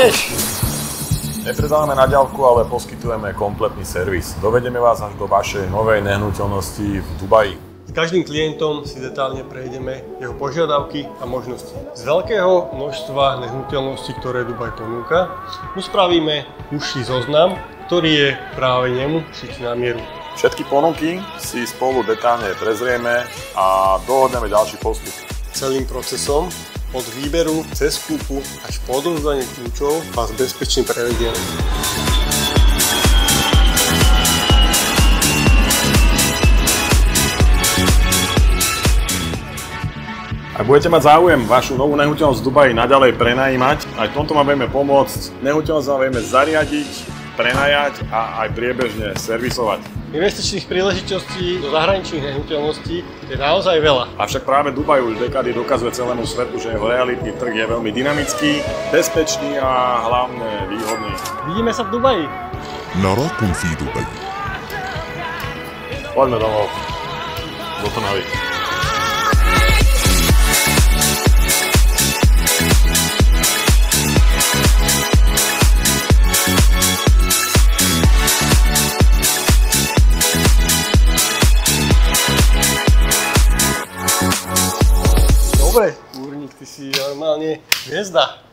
ideš? Nepredávame na diaľku, ale poskytujeme kompletný servis. Dovedeme vás až do vašej novej nehnuteľnosti v Dubaji. S každým klientom si detálne prejdeme jeho požiadavky a možnosti. Z veľkého množstva nehnuteľností, ktoré Dubaj ponúka, mu spravíme užší zoznam, ktorý je práve nemu šitý na mieru. Všetky ponuky si spolu detálne prezrieme a dohodneme ďalší postup. Celým procesom od výberu cez kúpu až po odovzdanie kľúčov vás bezpečne prevedieme. Ak budete mať záujem vašu novú nehnuteľnosť v Dubaji naďalej prenajímať, aj v tomto vám vieme pomôcť. Nehnuteľnosť vám vieme zariadiť, prenajať a aj priebežne servisovať. Investičných príležitostí do zahraničných nehnuteľností je naozaj veľa. Avšak práve Dubaj už dekady dokazuje celému svetu, že jeho realitný trh je veľmi dynamický, bezpečný a hlavne výhodný. Vidíme sa v Dubaji. نراكم في دبي. Poďme domov. Do Trnavy. Dobre, Kúrnik, ty si normálne hviezda.